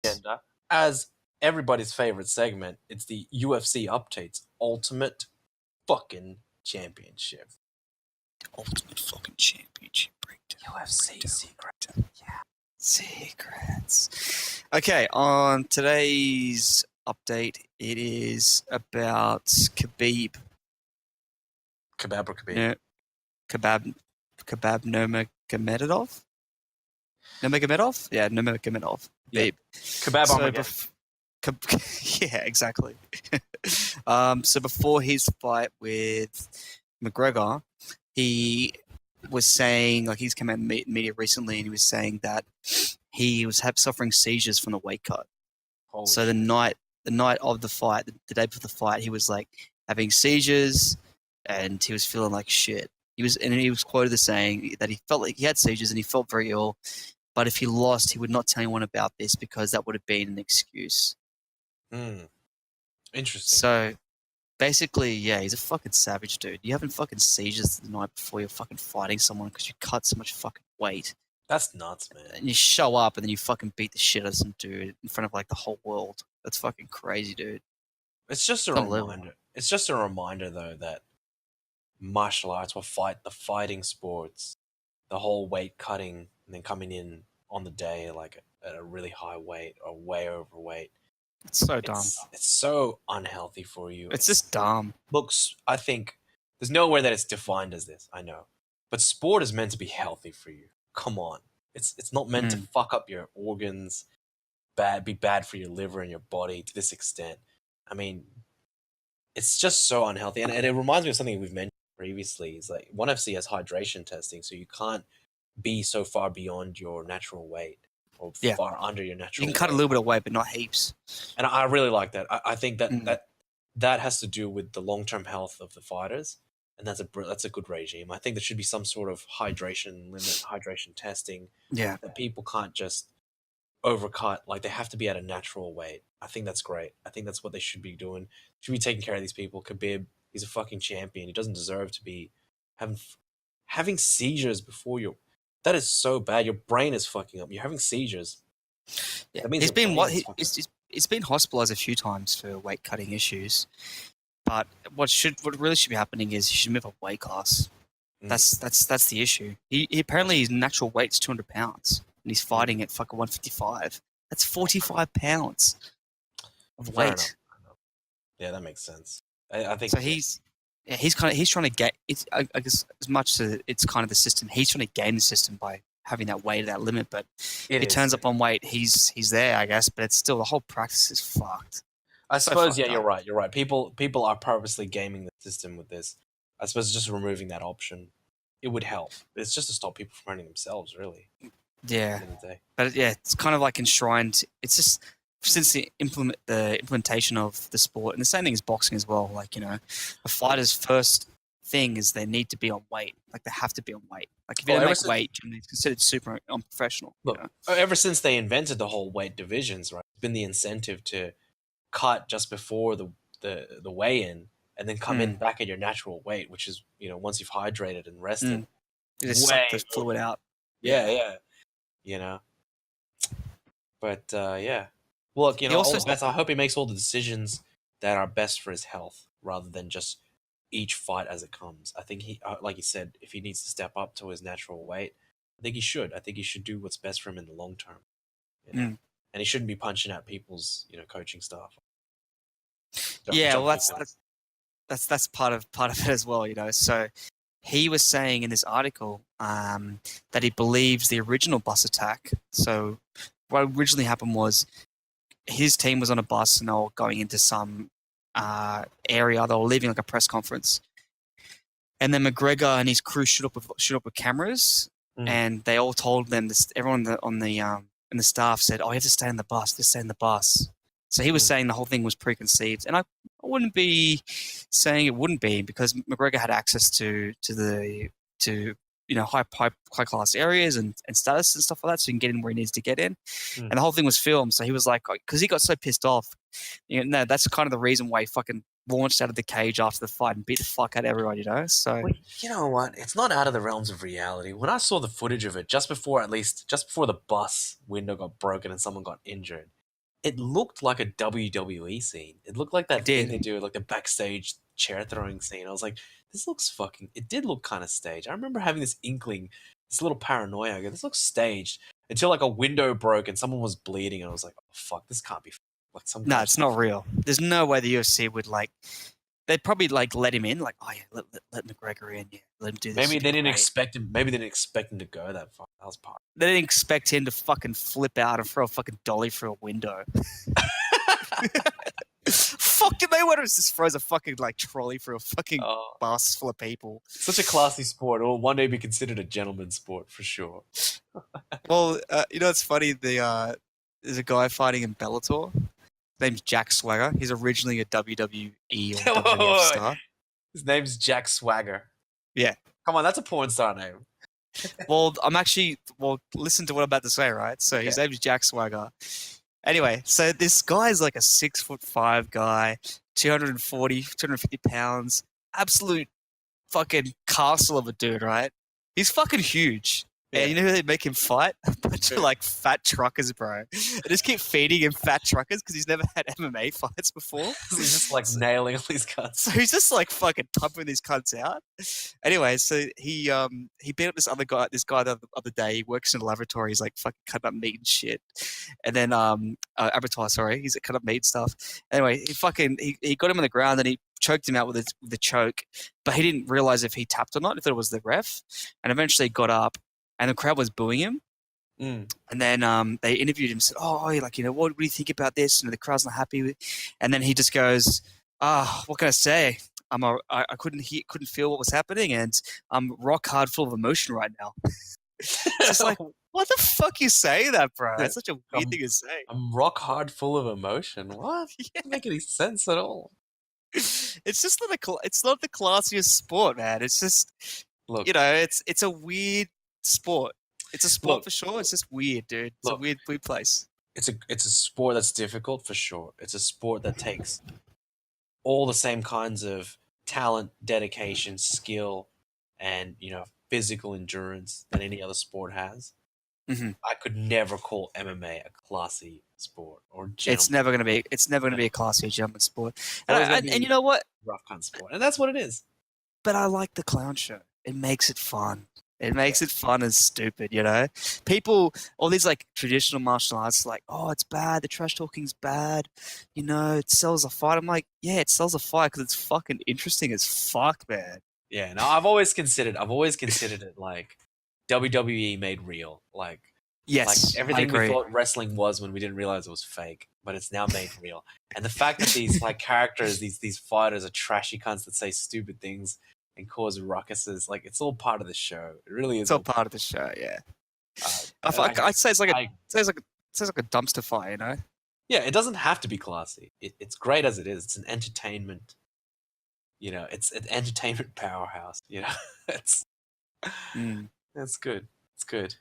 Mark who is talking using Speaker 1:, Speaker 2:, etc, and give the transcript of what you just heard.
Speaker 1: agenda. As everybody's favorite segment, it's the UFC updates Ultimate fucking Championship.
Speaker 2: Ultimate fucking Championship breakdown.
Speaker 1: UFC secret.
Speaker 2: Yeah. Secrets. Okay, on today's update, it is about Khabib.
Speaker 1: Kebab or Khabib?
Speaker 2: No, Khabib Nurmagomedov? Nurmagomedov? Yeah, Nurmagomedov.
Speaker 1: Yeah. Kebab Armageddon.
Speaker 2: Yeah, exactly. So before his fight with McGregor, he was saying, like, he's come out in the media recently, and he was saying that he was suffering seizures from the weight cut. So the night of the fight, the day before the fight, he was like having seizures, and he was feeling like shit. He was quoted as saying that he felt like he had seizures and he felt very ill, but if he lost, he would not tell anyone about this because that would have been an excuse.
Speaker 1: Interesting.
Speaker 2: So basically, yeah, he's a fucking savage, dude. You having fucking seizures the night before you're fucking fighting someone because you cut so much fucking weight.
Speaker 1: That's nuts, man.
Speaker 2: And you show up and then you fucking beat the shit out of some dude in front of like the whole world. That's fucking crazy, dude.
Speaker 1: It's just a reminder. It's just a reminder, though, that martial arts or the fighting sports, the whole weight cutting and then coming in on the day like at a really high weight or way overweight.
Speaker 2: It's so dumb.
Speaker 1: It's so unhealthy for you.
Speaker 2: It's just dumb.
Speaker 1: Looks, I think there's nowhere that it's defined as this. I know, but sport is meant to be healthy for you. Come on, it's not meant to fuck up your organs, be bad for your liver and your body to this extent. I mean, it's just so unhealthy, and it reminds me of something we've mentioned previously. Is like ONE FC has hydration testing, so you can't be so far beyond your natural weight or far under your natural weight.
Speaker 2: You can cut a little bit of weight, but not heaps.
Speaker 1: And I really like that. I think that has to do with the long-term health of the fighters, and that's a good regime. I think there should be some sort of hydration limit, hydration testing.
Speaker 2: Yeah,
Speaker 1: that people can't just overcut. Like, they have to be at a natural weight. I think that's great. I think that's what they should be doing. Should be taking care of these people. Khabib, he's a fucking champion. He doesn't deserve to be having seizures before you. That is so bad. Your brain is fucking up. You're having seizures.
Speaker 2: Yeah,
Speaker 1: that means
Speaker 2: he's been hospitalized a few times for weight cutting issues. But what really should be happening is he should move up weight class. That's the issue. He apparently his natural weight is 200 pounds, and he's fighting at fucking 155. That's 45 pounds of weight.
Speaker 1: Yeah, that makes sense. I think
Speaker 2: so. He's trying to get. I guess as much as it's kind of the system, he's trying to game the system by having that weight at that limit. But if he turns up on weight, he's there, I guess. But it's still, the whole practice is fucked.
Speaker 1: I suppose, yeah, you're right. You're right. People are purposely gaming the system with this. I suppose just removing that option, it would help. It's just to stop people from hurting themselves, really.
Speaker 2: Yeah.
Speaker 1: At the end of the day.
Speaker 2: But yeah, it's kind of like enshrined. It's just since the implementation of the sport, and the same thing as boxing as well. Like, you know, a fighter's first thing is they need to be on weight. Like, they have to be on weight. Like, if you don't make weight, it's considered super unprofessional.
Speaker 1: Look, ever since they invented the whole weight divisions, right, it's been the incentive to cut just before the weigh-in and then come in back at your natural weight, which is, you know, once you've hydrated and rested.
Speaker 2: You just suck the fluid out.
Speaker 1: Yeah. You know. But, yeah. Well, look, you know, I hope he makes all the decisions that are best for his health rather than just each fight as it comes. I think he, like you said, if he needs to step up to his natural weight, I think he should. I think he should do what's best for him in the long term. You know? And he shouldn't be punching out people's, you know, coaching staff.
Speaker 2: That's part of it as well, you know. So he was saying in this article that he believes the original bus attack. So what originally happened was his team was on a bus and they were going into some area. They were leaving like a press conference, and then McGregor and his crew shoot up with cameras, and they all told them this. Everyone in the staff said, "Oh, you have to stay in the bus. Just stay in the bus." So he was saying the whole thing was preconceived, and I wouldn't be saying it wouldn't be, because McGregor had access to you know, high class areas and status and stuff like that, so he can get in where he needs to get in. And the whole thing was filmed, so he was like, because he got so pissed off, you know, that's kind of the reason why he fucking launched out of the cage after the fight and beat the fuck out of everyone, you know. So
Speaker 1: you know what? It's not out of the realms of reality. When I saw the footage of it, just before the bus window got broken and someone got injured, it looked like a WWE scene. It looked like that
Speaker 2: It
Speaker 1: thing
Speaker 2: did.
Speaker 1: they do, like the backstage chair throwing scene. I was like, this looks fucking. It did look kind of staged. I remember having this inkling, this little paranoia. I go, this looks staged until like a window broke and someone was bleeding, and I was like, oh fuck, this can't be like some.
Speaker 2: No,
Speaker 1: kind
Speaker 2: it's
Speaker 1: of
Speaker 2: not real. There's no way the UFC would like. They'd probably like let him in, like, oh yeah, let McGregor in, yeah, let him do this.
Speaker 1: Maybe they didn't
Speaker 2: great.
Speaker 1: expect him. Maybe they didn't expect him to go that far. That was part.
Speaker 2: They didn't expect him to fucking flip out and throw a fucking dolly through a window. Fuck it, Mayweather just throws a fucking like trolley through a fucking bus full of people.
Speaker 1: Such a classy sport. It will one day be considered a gentleman's sport for sure.
Speaker 2: Well, you know, it's funny. There's a guy fighting in Bellator. His name's Jack Swagger. He's originally a WWE or WWF star.
Speaker 1: His name's Jack Swagger.
Speaker 2: Yeah.
Speaker 1: Come on, that's a porn star name.
Speaker 2: Well, listen to what I'm about to say, right? So his name's Jack Swagger. Anyway, so this guy is like a 6'5" guy, 250 pounds, absolute fucking castle of a dude, right? He's fucking huge. Yeah. And you know who they make him fight? A bunch of like fat truckers, bro. They just keep feeding him fat truckers because he's never had MMA fights before.
Speaker 1: He's just like nailing all these cunts.
Speaker 2: So he's just like fucking pumping these cunts out. Anyway, so he beat up this guy the other day. He works in a laboratory. He's like fucking cutting up meat and shit. And then abattoir, sorry, he's cutting up meat and stuff. Anyway, he got him on the ground and he choked him out with a choke, but he didn't realize if he tapped or not. If it was the ref, and eventually got up. And the crowd was booing him. And then they interviewed him and said, oh, like, you know, what do you think about this? And the crowd's not happy with. And then he just goes, what can I say? I couldn't feel what was happening, and I'm rock hard full of emotion right now. It's like, what the fuck you say that, bro? That's such a weird thing to say.
Speaker 1: I'm rock hard full of emotion. What? Yeah. Doesn't make any sense at all.
Speaker 2: It's just it's not the classiest sport, man. It's just, you know, it's a weird sport. It's a sport for sure. It's just weird, dude. It's a weird place.
Speaker 1: It's a sport that's difficult for sure. It's a sport that takes all the same kinds of talent, dedication, skill, and, you know, physical endurance that any other sport has.
Speaker 2: Mm-hmm.
Speaker 1: I could never call MMA a classy sport or
Speaker 2: it's never going to be a classy gentleman sport. And you know what?
Speaker 1: Rough kind of sport, and that's what it is.
Speaker 2: But I like the clown show. It makes it fun. It makes it fun and stupid, you know? People, all these like traditional martial arts, like, oh, it's bad. The trash talking's bad. You know, it sells a fight. I'm like, yeah, it sells a fight because it's fucking interesting as fuck, man.
Speaker 1: Yeah, no, I've always considered it like WWE made real. Like,
Speaker 2: yes,
Speaker 1: like everything we thought wrestling was when we didn't realize it was fake, but it's now made real. And the fact that these like characters, these fighters are trashy cunts that say stupid things and cause ruckuses, like it's all part of the show. It really is.
Speaker 2: It's all part of the show, yeah. I'd say it's like a dumpster fire, you know?
Speaker 1: Yeah, it doesn't have to be classy. It's great as it is. It's an entertainment. You know, it's an entertainment powerhouse. You know, it's good. It's good.